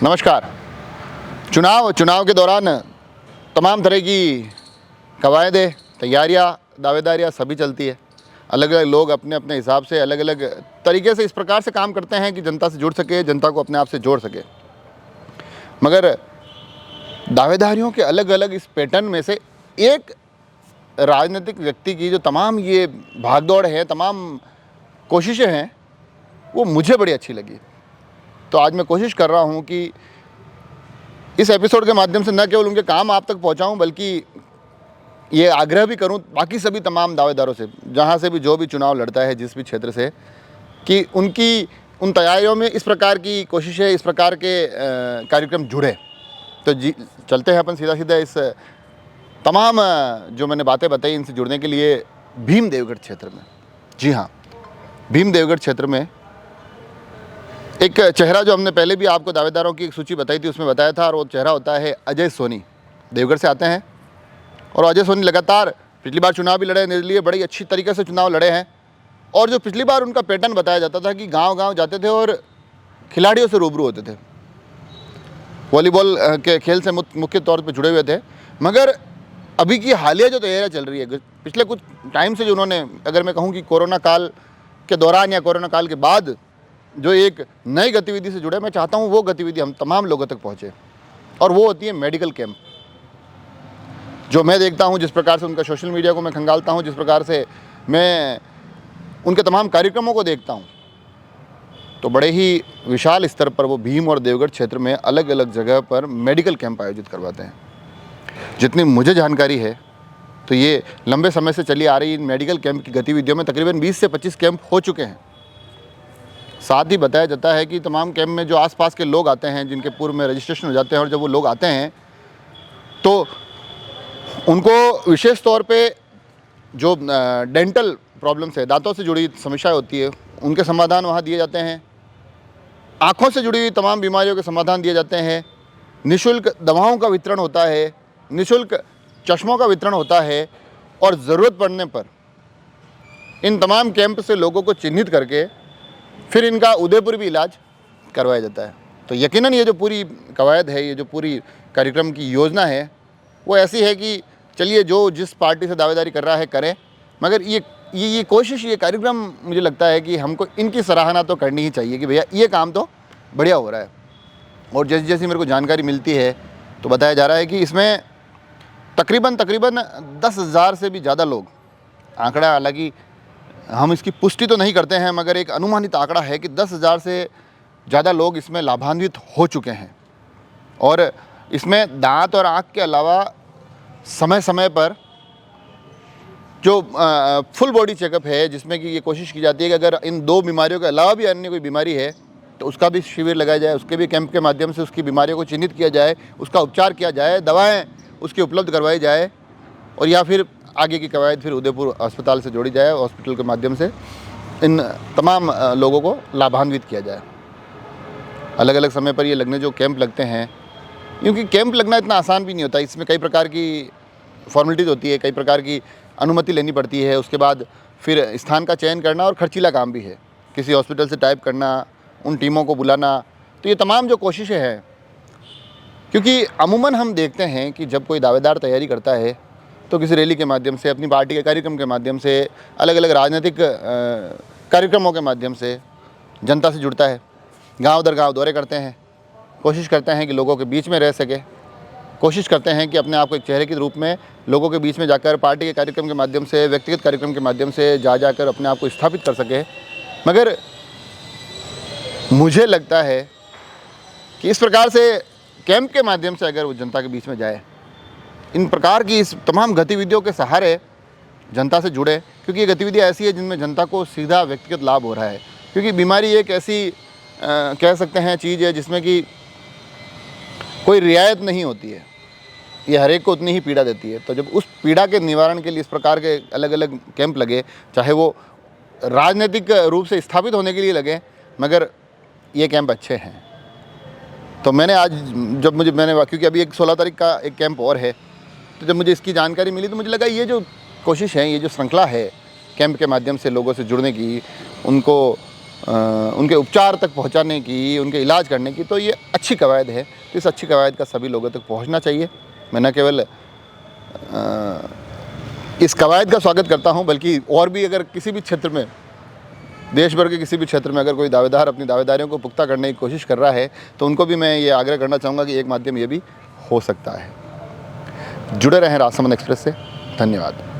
नमस्कार। चुनाव के दौरान तमाम तरह की कवायदें, तैयारियां, दावेदारियां सभी चलती है। अलग अलग लोग अपने अपने हिसाब से अलग अलग तरीके से इस प्रकार से काम करते हैं कि जनता से जुड़ सके, जनता को अपने आप से जोड़ सके। मगर दावेदारियों के अलग अलग इस पैटर्न में से एक राजनीतिक व्यक्ति की जो तमाम ये भागदौड़ है, तमाम कोशिशें हैं, वो मुझे बड़ी अच्छी लगी। तो आज मैं कोशिश कर रहा हूँ कि इस एपिसोड के माध्यम से न केवल उनके काम आप तक पहुँचाऊँ, बल्कि ये आग्रह भी करूँ बाकी सभी तमाम दावेदारों से, जहाँ से भी जो भी चुनाव लड़ता है, जिस भी क्षेत्र से, कि उनकी उन तैयारियों में इस प्रकार की कोशिशें, इस प्रकार के कार्यक्रम जुड़े। तो जी चलते हैं अपन सीधा इस तमाम जो मैंने बातें बताई इनसे जुड़ने के लिए भीम देवगढ़ क्षेत्र में। जी हाँ, भीम देवगढ़ क्षेत्र में एक चेहरा जो हमने पहले भी आपको दावेदारों की एक सूची बताई थी, उसमें बताया था, और वो चेहरा होता है अजय सोनी। देवगढ़ से आते हैं और अजय सोनी लगातार पिछली बार चुनाव भी लड़े, निर्दलीय बड़ी अच्छी तरीके से चुनाव लड़े हैं। और जो पिछली बार उनका पैटर्न बताया जाता था कि गांव-गांव जाते थे और खिलाड़ियों से रूबरू होते थे, वॉलीबॉल के खेल से मुख्य तौर पर जुड़े हुए थे। मगर अभी की हालिया जो तैयारियाँ चल रही है, पिछले कुछ टाइम से जो उन्होंने, अगर मैं कहूँ कि कोरोना काल के दौरान या कोरोना काल के बाद जो एक नई गतिविधि से जुड़े, मैं चाहता हूँ वो गतिविधि हम तमाम लोगों तक पहुँचे, और वो होती है मेडिकल कैंप। जो मैं देखता हूँ, जिस प्रकार से उनका सोशल मीडिया को मैं खंगालता हूँ, जिस प्रकार से मैं उनके तमाम कार्यक्रमों को देखता हूँ, तो बड़े ही विशाल स्तर पर वो भीम और देवगढ़ क्षेत्र में अलग अलग जगह पर मेडिकल कैंप आयोजित करवाते हैं। जितनी मुझे जानकारी है, तो ये लंबे समय से चली आ रही इन मेडिकल कैंप की गतिविधियों में तकरीबन 20 से 25 कैंप हो चुके हैं। साथ ही बताया जाता है कि तमाम कैंप में जो आसपास के लोग आते हैं, जिनके पूर्व में रजिस्ट्रेशन हो जाते हैं, और जब वो लोग आते हैं तो उनको विशेष तौर पे जो डेंटल प्रॉब्लम्स है, दांतों से जुड़ी समस्याएं होती है, उनके समाधान वहाँ दिए जाते हैं। आँखों से जुड़ी हुई तमाम बीमारियों के समाधान दिए जाते हैं। निःशुल्क दवाओं का वितरण होता है, निःशुल्क चश्मों का वितरण होता है, और ज़रूरत पड़ने पर इन तमाम कैंप से लोगों को चिन्हित करके फिर इनका उदयपुर भी इलाज करवाया जाता है। तो यकीनन ये जो पूरी कवायद है, ये जो पूरी कार्यक्रम की योजना है, वो ऐसी है कि चलिए जो जिस पार्टी से दावेदारी कर रहा है करे, मगर ये कोशिश, ये कार्यक्रम, मुझे लगता है कि हमको इनकी सराहना तो करनी ही चाहिए कि भैया ये काम तो बढ़िया हो रहा है। और जैसी जैसी मेरे को जानकारी मिलती है, तो बताया जा रहा है कि इसमें तकरीबन 10,000 से भी ज़्यादा लोग, आंकड़ा हालांकि हम इसकी पुष्टि तो नहीं करते हैं, मगर एक अनुमानित आंकड़ा है कि 10,000 से ज़्यादा लोग इसमें लाभान्वित हो चुके हैं। और इसमें दांत और आँख के अलावा समय समय पर जो फुल बॉडी चेकअप है, जिसमें कि ये कोशिश की जाती है कि अगर इन दो बीमारियों के अलावा भी अन्य कोई बीमारी है तो उसका भी शिविर लगाया जाए, उसके भी कैंप के माध्यम से उसकी बीमारियों को चिन्हित किया जाए, उसका उपचार किया जाए, दवाएँ उसकी उपलब्ध करवाई जाए, और या फिर आगे की कवायद फिर उदयपुर अस्पताल से जोड़ी जाए, हॉस्पिटल के माध्यम से इन तमाम लोगों को लाभान्वित किया जाए। अलग अलग समय पर ये लगने जो कैंप लगते हैं, क्योंकि कैंप लगना इतना आसान भी नहीं होता, इसमें कई प्रकार की फॉर्मेलिटीज़ होती है, कई प्रकार की अनुमति लेनी पड़ती है, उसके बाद फिर स्थान का चयन करना, और खर्चीला काम भी है, किसी हॉस्पिटल से टाइप करना, उन टीमों को बुलाना। तो ये तमाम जो कोशिशें हैं, क्योंकि अमूमन हम देखते हैं कि जब कोई दावेदार तैयारी करता है तो किसी रैली के माध्यम से, अपनी पार्टी के कार्यक्रम के माध्यम से, अलग अलग राजनीतिक कार्यक्रमों के माध्यम से जनता से जुड़ता है, गांव दर गांव दौरे करते हैं, कोशिश करते हैं कि लोगों के बीच में रह सके, कोशिश करते हैं कि अपने आप को एक चेहरे के रूप में लोगों के बीच में जाकर, पार्टी के कार्यक्रम के माध्यम से, व्यक्तिगत कार्यक्रम के माध्यम से जाकर अपने आप को स्थापित कर सके। मगर मुझे लगता है कि इस प्रकार से कैंप के माध्यम से अगर वो जनता के बीच में जाए, इन प्रकार की इस तमाम गतिविधियों के सहारे जनता से जुड़े, क्योंकि ये गतिविधियाँ ऐसी है जिनमें जनता को सीधा व्यक्तिगत लाभ हो रहा है। क्योंकि बीमारी एक ऐसी कह सकते हैं चीज़ है जिसमें कि कोई रियायत नहीं होती है, ये हर एक को उतनी ही पीड़ा देती है। तो जब उस पीड़ा के निवारण के लिए इस प्रकार के अलग अलग कैंप लगे, चाहे वो राजनीतिक रूप से स्थापित होने के लिए लगे, मगर ये कैंप अच्छे हैं। तो मैंने आज क्योंकि अभी एक 16 तारीख का एक कैंप और है, तो जब मुझे इसकी जानकारी मिली तो मुझे लगा ये जो कोशिश है, ये जो श्रृंखला है कैंप के माध्यम से लोगों से जुड़ने की, उनको उनके उपचार तक पहुंचाने की, उनके इलाज करने की, तो ये अच्छी कवायद है। तो इस अच्छी कवायद का सभी लोगों तक पहुंचना चाहिए। मैं न केवल इस कवायद का स्वागत करता हूं, बल्कि और भी अगर किसी भी क्षेत्र में, देश भर के किसी भी क्षेत्र में अगर कोई दावेदार अपनी दावेदारियों को पुख्ता करने की कोशिश कर रहा है, तो उनको भी मैं ये आग्रह करना चाहूँगा कि एक माध्यम ये भी हो सकता है। जुड़े रहें राजसमंद एक्सप्रेस से। धन्यवाद।